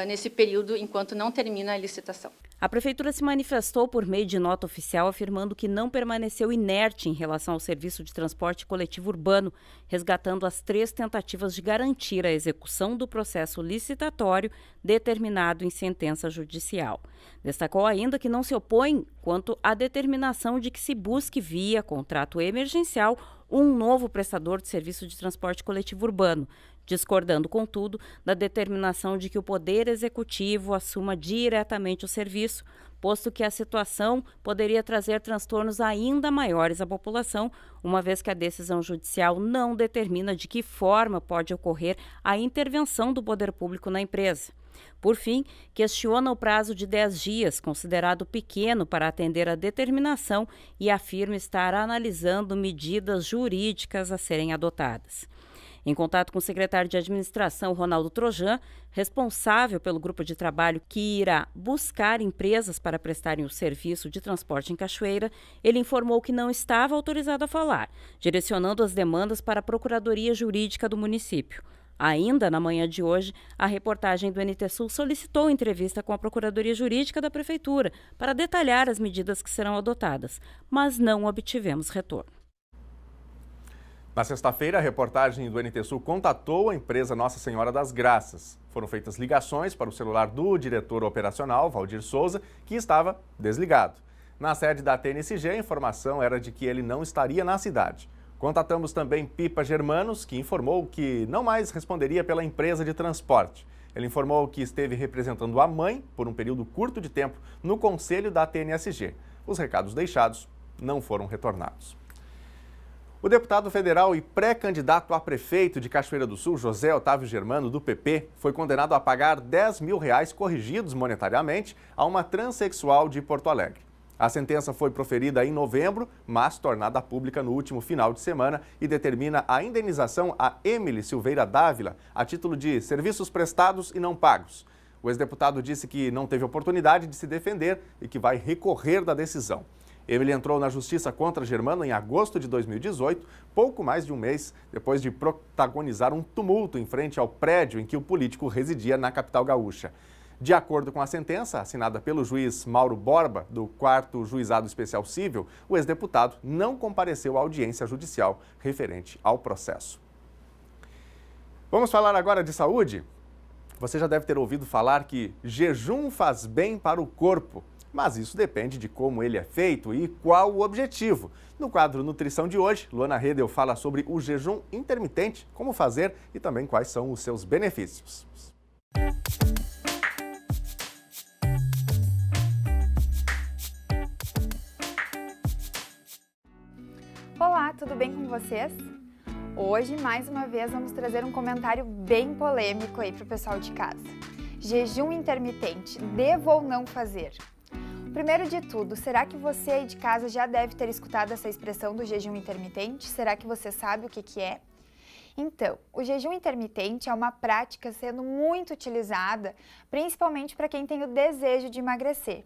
[SPEAKER 16] nesse período enquanto não termina a licitação.
[SPEAKER 2] A Prefeitura se manifestou por meio de nota oficial afirmando que não permaneceu inerte em relação ao serviço de transporte coletivo urbano, resgatando as 3 tentativas de garantir a execução do processo licitatório determinado em sentença judicial. Destacou ainda que não se opõe quanto à determinação de que se busque via contrato emergencial um novo prestador de serviço de transporte coletivo urbano, discordando, contudo, da determinação de que o Poder Executivo assuma diretamente o serviço, posto que a situação poderia trazer transtornos ainda maiores à população, uma vez que a decisão judicial não determina de que forma pode ocorrer a intervenção do poder público na empresa. Por fim, questiona o prazo de 10 dias, considerado pequeno para atender a determinação, e afirma estar analisando medidas jurídicas a serem adotadas. Em contato com o secretário de Administração, Ronaldo Trojan, responsável pelo grupo de trabalho que irá buscar empresas para prestarem o serviço de transporte em Cachoeira, ele informou que não estava autorizado a falar, direcionando as demandas para a Procuradoria Jurídica do município. Ainda na manhã de hoje, a reportagem do NT Sul solicitou entrevista com a Procuradoria Jurídica da Prefeitura para detalhar as medidas que serão adotadas, mas não obtivemos retorno.
[SPEAKER 1] Na sexta-feira, a reportagem do NT Sul contatou a empresa Nossa Senhora das Graças. Foram feitas ligações para o celular do diretor operacional, Valdir Souza, que estava desligado. Na sede da TNSG, a informação era de que ele não estaria na cidade. Contatamos também Pipa Germanos, que informou que não mais responderia pela empresa de transporte. Ele informou que esteve representando a mãe por um período curto de tempo no conselho da TNSG. Os recados deixados não foram retornados. O deputado federal e pré-candidato a prefeito de Cachoeira do Sul, José Otávio Germano, do PP, foi condenado a pagar R$10 mil corrigidos monetariamente a uma transexual de Porto Alegre. A sentença foi proferida em novembro, mas tornada pública no último final de semana e determina a indenização a Emily Silveira Dávila a título de serviços prestados e não pagos. O ex-deputado disse que não teve oportunidade de se defender e que vai recorrer da decisão. Emily entrou na justiça contra Germano em agosto de 2018, pouco mais de um mês depois de protagonizar um tumulto em frente ao prédio em que o político residia na capital gaúcha. De acordo com a sentença, assinada pelo juiz Mauro Borba, do 4º Juizado Especial Cível, o ex-deputado não compareceu à audiência judicial referente ao processo. Vamos falar agora de saúde? Você já deve ter ouvido falar que jejum faz bem para o corpo, mas isso depende de como ele é feito e qual o objetivo. No quadro Nutrição de hoje, Luana Redel fala sobre o jejum intermitente, como fazer e também quais são os seus benefícios.
[SPEAKER 3] Olá, tudo bem com vocês? Hoje, mais uma vez, vamos trazer um comentário bem polêmico aí para o pessoal de casa. Jejum intermitente, devo ou não fazer? Primeiro de tudo, será que você aí de casa já deve ter escutado essa expressão do jejum intermitente? Será que você sabe o que é? Então, o jejum intermitente é uma prática sendo muito utilizada, principalmente para quem tem o desejo de emagrecer.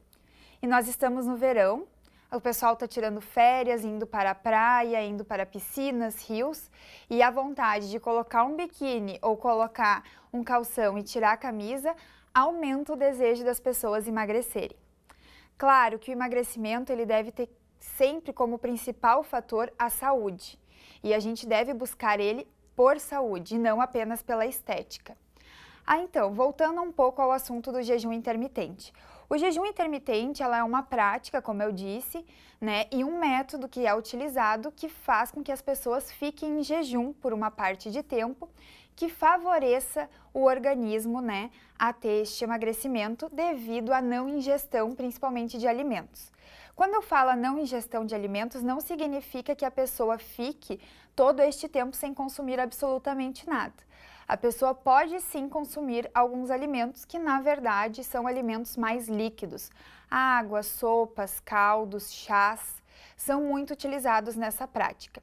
[SPEAKER 3] E nós estamos no verão, o pessoal está tirando férias, indo para a praia, indo para piscinas, rios, e a vontade de colocar um biquíni ou colocar um calção e tirar a camisa aumenta o desejo das pessoas emagrecerem. Claro que o emagrecimento ele deve ter sempre como principal fator a saúde, e a gente deve buscar ele por saúde e não apenas pela estética. Então, voltando um pouco ao assunto do jejum intermitente. O jejum intermitente ela é uma prática, como eu disse, né, e um método que é utilizado que faz com que as pessoas fiquem em jejum por uma parte de tempo, que favoreça o organismo, né, a ter este emagrecimento devido à não ingestão, principalmente de alimentos. Quando eu falo a não ingestão de alimentos, não significa que a pessoa fique todo este tempo sem consumir absolutamente nada. A pessoa pode sim consumir alguns alimentos que, na verdade, são alimentos mais líquidos. Água, sopas, caldos, chás, são muito utilizados nessa prática.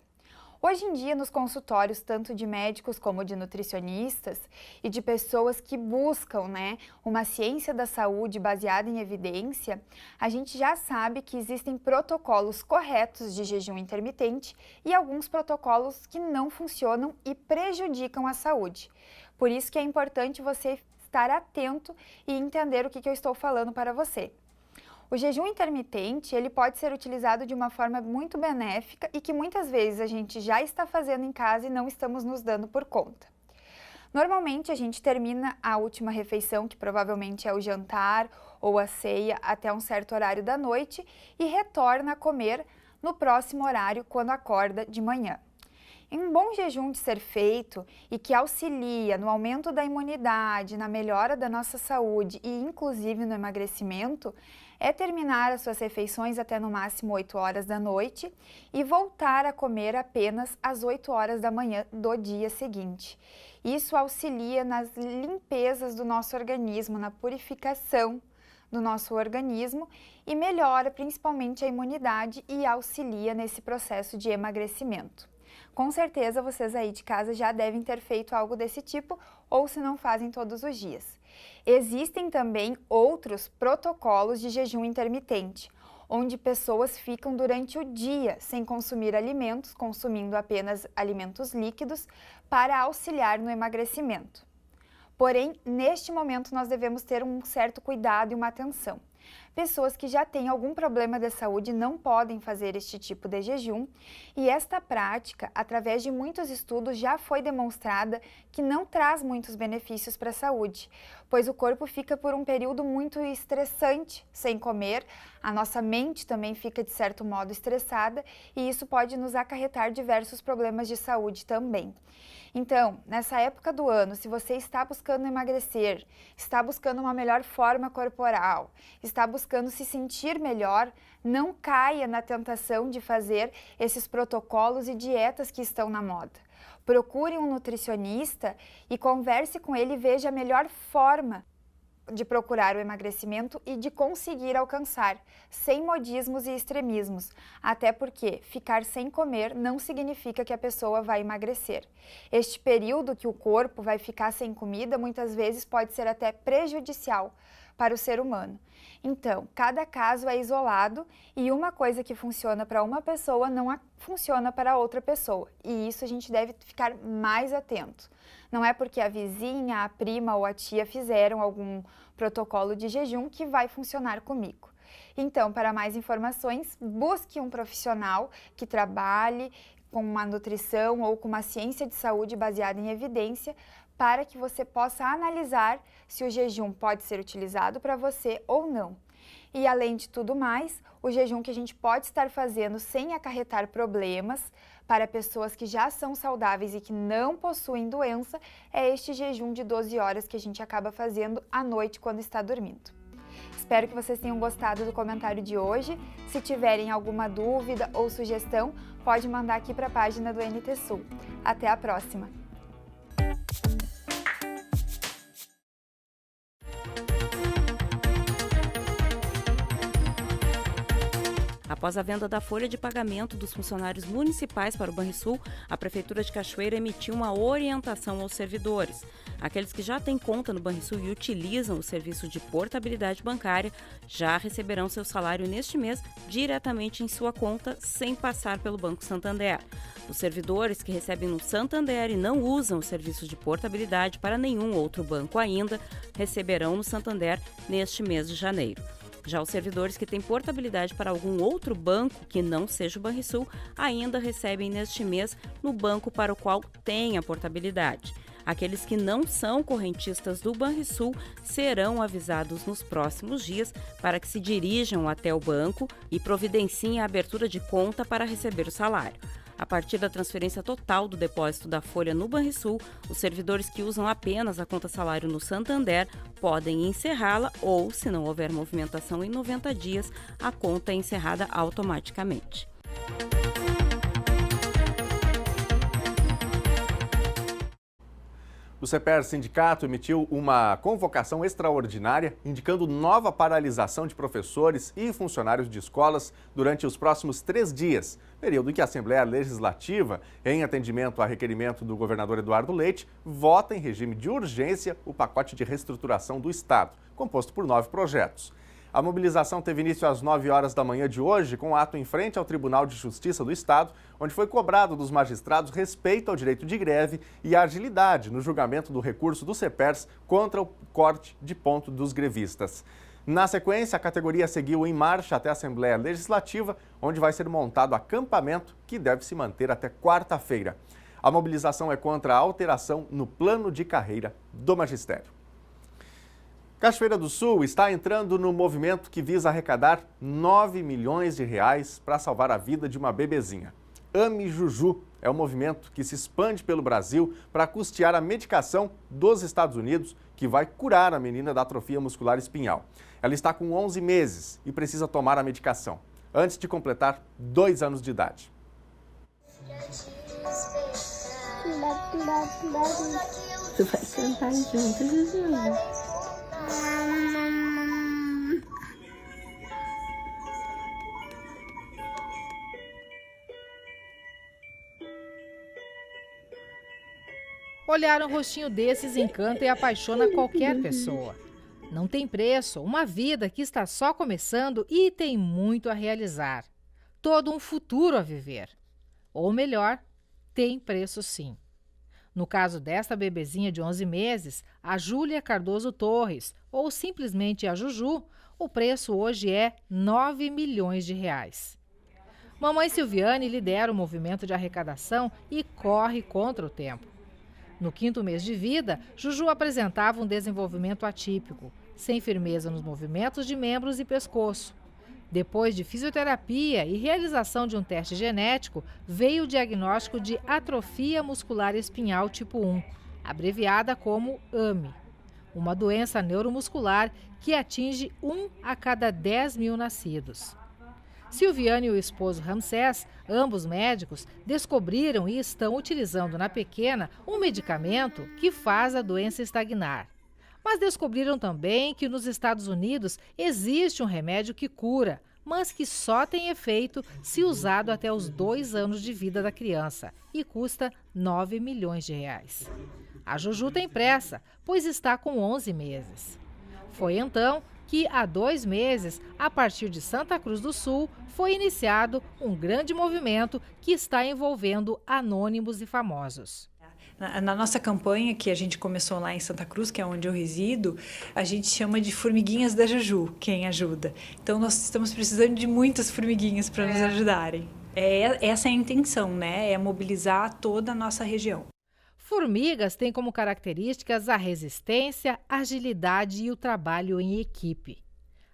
[SPEAKER 3] Hoje em dia, nos consultórios, tanto de médicos como de nutricionistas e de pessoas que buscam, né, uma ciência da saúde baseada em evidência, a gente já sabe que existem protocolos corretos de jejum intermitente e alguns protocolos que não funcionam e prejudicam a saúde. Por isso que é importante você estar atento e entender o que eu estou falando para você. O jejum intermitente, ele pode ser utilizado de uma forma muito benéfica e que muitas vezes a gente já está fazendo em casa e não estamos nos dando por conta. Normalmente a gente termina a última refeição, que provavelmente é o jantar ou a ceia, até um certo horário da noite e retorna a comer no próximo horário quando acorda de manhã. Um bom jejum de ser feito e que auxilia no aumento da imunidade, na melhora da nossa saúde e inclusive no emagrecimento, é terminar as suas refeições até no máximo 8 horas da noite e voltar a comer apenas às 8 horas da manhã do dia seguinte. Isso auxilia nas limpezas do nosso organismo, na purificação do nosso organismo e melhora principalmente a imunidade e auxilia nesse processo de emagrecimento. Com certeza vocês aí de casa já devem ter feito algo desse tipo ou se não fazem todos os dias. Existem também outros protocolos de jejum intermitente, onde pessoas ficam durante o dia sem consumir alimentos, consumindo apenas alimentos líquidos para auxiliar no emagrecimento. Porém, neste momento nós devemos ter um certo cuidado e uma atenção. Pessoas que já têm algum problema de saúde não podem fazer este tipo de jejum e esta prática, através de muitos estudos, já foi demonstrada que não traz muitos benefícios para a saúde, pois o corpo fica por um período muito estressante sem comer, a nossa mente também fica de certo modo estressada e isso pode nos acarretar diversos problemas de saúde também. Então, nessa época do ano, se você está buscando emagrecer, está buscando uma melhor forma corporal, está buscando se sentir melhor, não caia na tentação de fazer esses protocolos e dietas que estão na moda. Procure um nutricionista e converse com ele e veja a melhor forma de procurar o emagrecimento e de conseguir alcançar, sem modismos e extremismos, até porque ficar sem comer não significa que a pessoa vai emagrecer. Este período que o corpo vai ficar sem comida muitas vezes pode ser até prejudicial para o ser humano. Então, cada caso é isolado e uma coisa que funciona para uma pessoa não funciona para outra pessoa. E isso a gente deve ficar mais atento. Não é porque a vizinha, a prima ou a tia fizeram algum protocolo de jejum que vai funcionar comigo. Então, para mais informações, busque um profissional que trabalhe com uma nutrição ou com uma ciência de saúde baseada em evidência para que você possa analisar se o jejum pode ser utilizado para você ou não. E além de tudo mais, o jejum que a gente pode estar fazendo sem acarretar problemas para pessoas que já são saudáveis e que não possuem doença é este jejum de 12 horas que a gente acaba fazendo à noite quando está dormindo. Espero que vocês tenham gostado do comentário de hoje. Se tiverem alguma dúvida ou sugestão, pode mandar aqui para a página do NT Sul. Até a próxima!
[SPEAKER 2] Após a venda da folha de pagamento dos funcionários municipais para o Banrisul, a Prefeitura de Cachoeira emitiu uma orientação aos servidores. Aqueles que já têm conta no Banrisul e utilizam o serviço de portabilidade bancária já receberão seu salário neste mês diretamente em sua conta, sem passar pelo Banco Santander. Os servidores que recebem no Santander e não usam o serviço de portabilidade para nenhum outro banco ainda, receberão no Santander neste mês de janeiro. Já os servidores que têm portabilidade para algum outro banco que não seja o Banrisul ainda recebem neste mês no banco para o qual tem a portabilidade. Aqueles que não são correntistas do Banrisul serão avisados nos próximos dias para que se dirijam até o banco e providenciem a abertura de conta para receber o salário. A partir da transferência total do depósito da folha no Banrisul, os servidores que usam apenas a conta salário no Santander podem encerrá-la ou, se não houver movimentação em 90 dias, a conta é encerrada automaticamente.
[SPEAKER 1] O CEPER Sindicato emitiu uma convocação extraordinária indicando nova paralisação de professores e funcionários de escolas durante os próximos 3 dias, período em que a Assembleia Legislativa, em atendimento a requerimento do governador Eduardo Leite, vota em regime de urgência o pacote de reestruturação do Estado, composto por 9 projetos. A mobilização teve início às 9 horas da manhã de hoje, com ato em frente ao Tribunal de Justiça do Estado, onde foi cobrado dos magistrados respeito ao direito de greve e a agilidade no julgamento do recurso do CEPERS contra o corte de ponto dos grevistas. Na sequência, a categoria seguiu em marcha até a Assembleia Legislativa, onde vai ser montado acampamento que deve se manter até quarta-feira. A mobilização é contra a alteração no plano de carreira do magistério. Cachoeira do Sul está entrando no movimento que visa arrecadar R$ 9 milhões para salvar a vida de uma bebezinha. Ame Juju é um movimento que se expande pelo Brasil para custear a medicação dos Estados Unidos que vai curar a menina da atrofia muscular espinhal. Ela está com 11 meses e precisa tomar a medicação antes de completar 2 anos de idade.
[SPEAKER 17] Tu vai cantar junto, Juju.
[SPEAKER 18] Olhar um rostinho desses encanta e apaixona qualquer pessoa. Não tem preço, uma vida que está só começando e tem muito a realizar. Todo um futuro a viver. Ou melhor, tem preço sim. No caso desta bebezinha de 11 meses, a Júlia Cardoso Torres, ou simplesmente a Juju, o preço hoje é R$ 9 milhões. Mamãe Silviane lidera o movimento de arrecadação e corre contra o tempo. No 5º mês de vida, Juju apresentava um desenvolvimento atípico, sem firmeza nos movimentos de membros e pescoço. Depois de fisioterapia e realização de um teste genético, veio o diagnóstico de atrofia muscular espinhal tipo 1, abreviada como AME, uma doença neuromuscular que atinge 1 a cada 10 mil nascidos. Silviane e o esposo Ramsés, ambos médicos, descobriram e estão utilizando na pequena um medicamento que faz a doença estagnar. Mas descobriram também que nos Estados Unidos existe um remédio que cura, mas que só tem efeito se usado até os 2 anos de vida da criança e custa R$ 9 milhões. A Juju tem pressa, pois está com 11 meses. Foi então que há 2 meses, a partir de Santa Cruz do Sul, foi iniciado um grande movimento que está envolvendo anônimos e famosos.
[SPEAKER 19] Na nossa campanha, que a gente começou lá em Santa Cruz, que é onde eu resido, a gente chama de formiguinhas da Juju, quem ajuda. Então, nós estamos precisando de muitas formiguinhas para nos ajudarem. Essa é a intenção, né? É mobilizar toda a nossa região.
[SPEAKER 18] Formigas têm como características a resistência, a agilidade e o trabalho em equipe.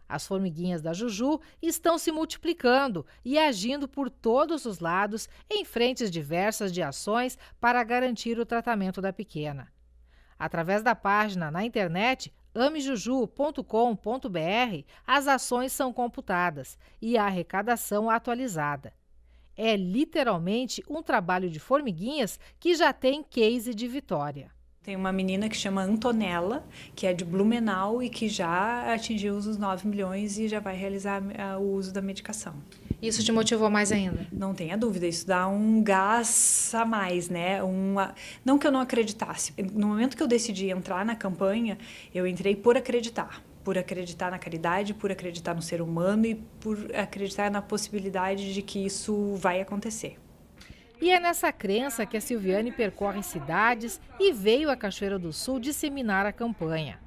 [SPEAKER 18] As formiguinhas da Juju estão se multiplicando e agindo por todos os lados em frentes diversas de ações para garantir o tratamento da pequena. Através da página na internet amejuju.com.br, as ações são computadas e a arrecadação atualizada. É literalmente um trabalho de formiguinhas que já tem case de vitória.
[SPEAKER 19] Tem uma menina que chama Antonella, que é de Blumenau e que já atingiu os 9 milhões e já vai realizar o uso da medicação.
[SPEAKER 18] Isso te motivou mais ainda?
[SPEAKER 19] Não tenha dúvida, isso dá um gás a mais, né? Não que eu não acreditasse. No momento que eu decidi entrar na campanha, eu entrei por acreditar na caridade, por acreditar no ser humano e por acreditar na possibilidade de que isso vai acontecer.
[SPEAKER 18] E é nessa crença que a Silviane percorre cidades e veio à Cachoeira do Sul disseminar a campanha.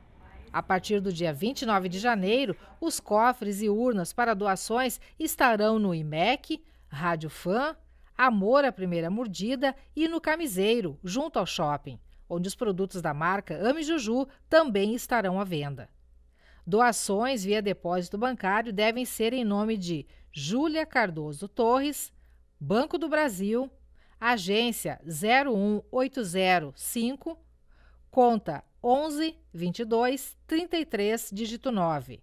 [SPEAKER 18] A partir do dia 29 de janeiro, os cofres e urnas para doações estarão no IMEC, Rádio Fã, Amor à Primeira Mordida e no Camiseiro, junto ao shopping, onde os produtos da marca Ame Juju também estarão à venda. Doações via depósito bancário devem ser em nome de Júlia Cardoso Torres, Banco do Brasil, Agência 01805, conta 11 22 33 dígito 9,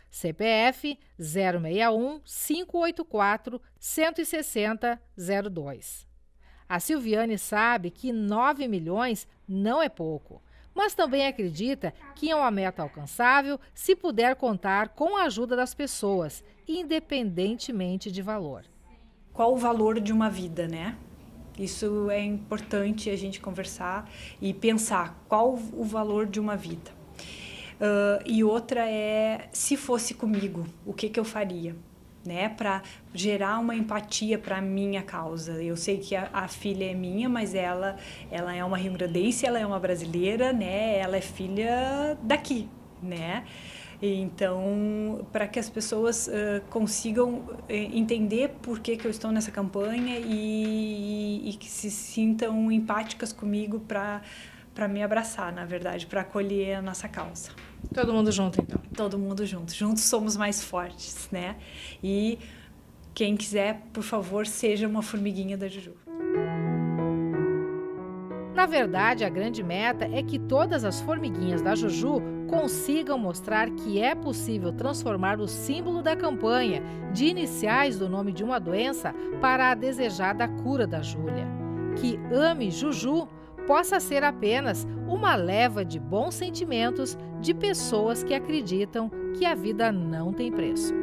[SPEAKER 18] CPF 061 584 160 02. A Silviane sabe que 9 milhões não é pouco, mas também acredita que é uma meta alcançável se puder contar com a ajuda das pessoas, independentemente de valor.
[SPEAKER 19] Qual o valor de uma vida, né? Isso é importante a gente conversar e pensar qual o valor de uma vida. E outra é, se fosse comigo, o que eu faria? Né? Para gerar uma empatia para a minha causa. Eu sei que a filha é minha, mas ela é uma rio-grandense, ela é uma brasileira, né? Ela é filha daqui, né? Então, para que as pessoas consigam entender por que eu estou nessa campanha e que se sintam empáticas comigo para me abraçar, na verdade, para acolher a nossa causa.
[SPEAKER 18] Todo mundo junto, então?
[SPEAKER 19] Todo mundo junto. Juntos somos mais fortes, né? E quem quiser, por favor, seja uma formiguinha da Juju.
[SPEAKER 18] Na verdade, a grande meta é que todas as formiguinhas da Juju consigam mostrar que é possível transformar o símbolo da campanha de iniciais do nome de uma doença para a desejada cura da Júlia. Que Ame Juju possa ser apenas uma leva de bons sentimentos de pessoas que acreditam que a vida não tem preço.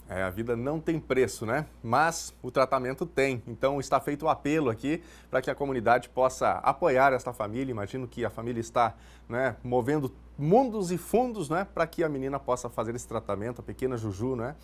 [SPEAKER 1] A vida não tem preço, né? Mas o tratamento tem. Então está feito o apelo aqui para que a comunidade possa apoiar esta família. Imagino que a família está, né, movendo mundos e fundos, né, para que a menina possa fazer esse tratamento, a pequena Juju, né,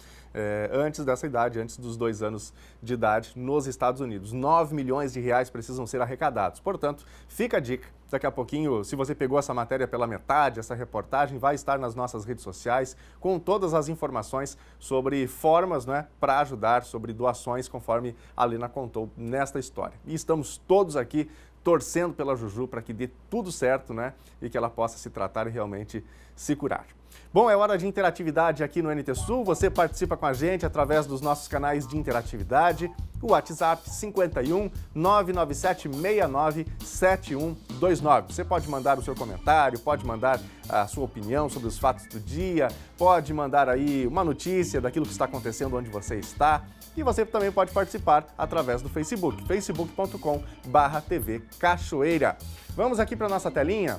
[SPEAKER 1] antes dessa idade, antes dos 2 anos de idade, nos Estados Unidos. 9 milhões de reais precisam ser arrecadados. Portanto, fica a dica. Daqui a pouquinho, se você pegou essa matéria pela metade, essa reportagem vai estar nas nossas redes sociais com todas as informações sobre formas, né, para ajudar, sobre doações, conforme a Lena contou nesta história. E estamos todos aqui torcendo pela Juju para que dê tudo certo, né, e que ela possa se tratar e realmente se curar. Bom, é hora de interatividade aqui no NT Sul. Você participa com a gente através dos nossos canais de interatividade. O WhatsApp 51 997 69 7129. Você pode mandar o seu comentário, pode mandar a sua opinião sobre os fatos do dia, pode mandar aí uma notícia daquilo que está acontecendo onde você está. E você também pode participar através do Facebook, facebook.com/TV Cachoeira. Vamos aqui para a nossa telinha.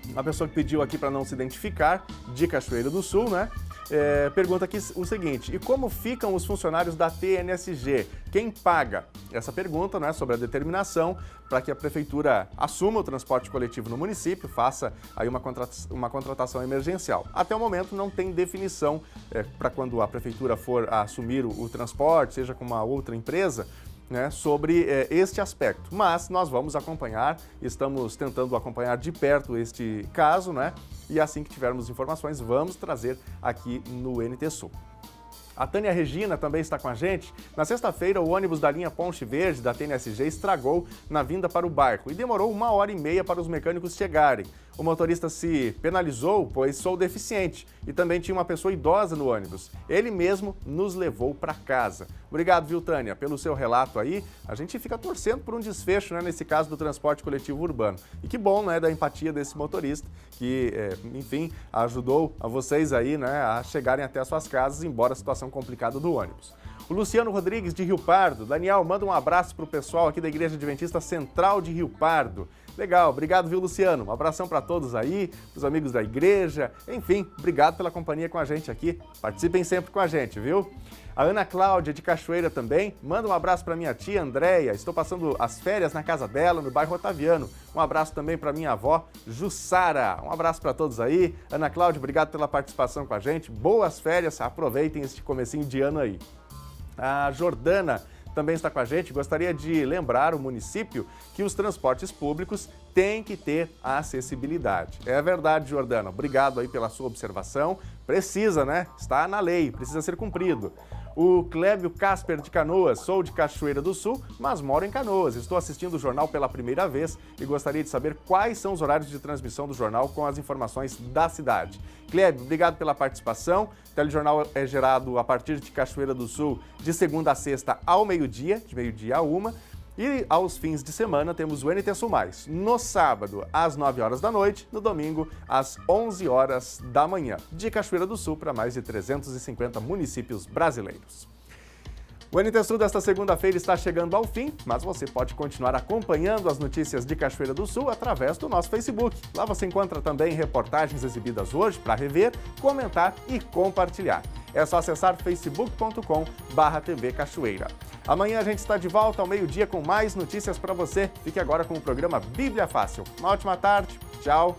[SPEAKER 1] Uma pessoa que pediu aqui para não se identificar, de Cachoeira do Sul, né? Pergunta aqui o seguinte: e como ficam os funcionários da TNSG? Quem paga? Essa pergunta, né, sobre a determinação para que a prefeitura assuma o transporte coletivo no município, faça aí uma contratação emergencial. Até o momento não tem definição para quando a prefeitura for assumir o transporte, seja com uma outra empresa, né, sobre este aspecto. Mas nós vamos acompanhar, estamos tentando acompanhar de perto este caso, né? E assim que tivermos informações, vamos trazer aqui no NT Sul. A Tânia Regina também está com a gente. Na sexta-feira, o ônibus da linha Ponte Verde da TNSG estragou na vinda para o bairro e demorou 1h30 para os mecânicos chegarem. O motorista se penalizou, pois sou deficiente, e também tinha uma pessoa idosa no ônibus. Ele mesmo nos levou para casa. Obrigado, viu, Tânia, pelo seu relato aí. A gente fica torcendo por um desfecho, né, nesse caso do transporte coletivo urbano. E que bom, né, da empatia desse motorista, que, enfim, ajudou a vocês aí, né, a chegarem até as suas casas, embora a situação complicada do ônibus. O Luciano Rodrigues, de Rio Pardo. Daniel, manda um abraço para o pessoal aqui da Igreja Adventista Central de Rio Pardo. Legal, obrigado, viu, Luciano? Um abração para todos aí, os amigos da igreja. Enfim, obrigado pela companhia com a gente aqui. Participem sempre com a gente, viu? A Ana Cláudia, de Cachoeira também, manda um abraço para minha tia Andréia. Estou passando as férias na casa dela, no bairro Otaviano. Um abraço também para minha avó, Jussara. Um abraço para todos aí. Ana Cláudia, obrigado pela participação com a gente. Boas férias, aproveitem este comecinho de ano aí. A Jordana também está com a gente. Gostaria de lembrar o município que os transportes públicos têm que ter acessibilidade. É verdade, Jordana. Obrigado aí pela sua observação. Precisa, né? Está na lei, precisa ser cumprido. O Clébio Casper, de Canoas. Sou de Cachoeira do Sul, mas moro em Canoas. Estou assistindo o jornal pela primeira vez e gostaria de saber quais são os horários de transmissão do jornal com as informações da cidade. Clébio, obrigado pela participação. O telejornal é gerado a partir de Cachoeira do Sul de segunda a sexta ao meio-dia, de meio-dia a 1h. E aos fins de semana temos o NT Sul Mais, no sábado às 9 horas da noite, no domingo às 11 horas da manhã, de Cachoeira do Sul para mais de 350 municípios brasileiros. O NT Sul desta segunda-feira está chegando ao fim, mas você pode continuar acompanhando as notícias de Cachoeira do Sul através do nosso Facebook. Lá você encontra também reportagens exibidas hoje para rever, comentar e compartilhar. É só acessar facebook.com/TV Cachoeira. Amanhã a gente está de volta ao meio-dia com mais notícias para você. Fique agora com o programa Bíblia Fácil. Uma ótima tarde. Tchau.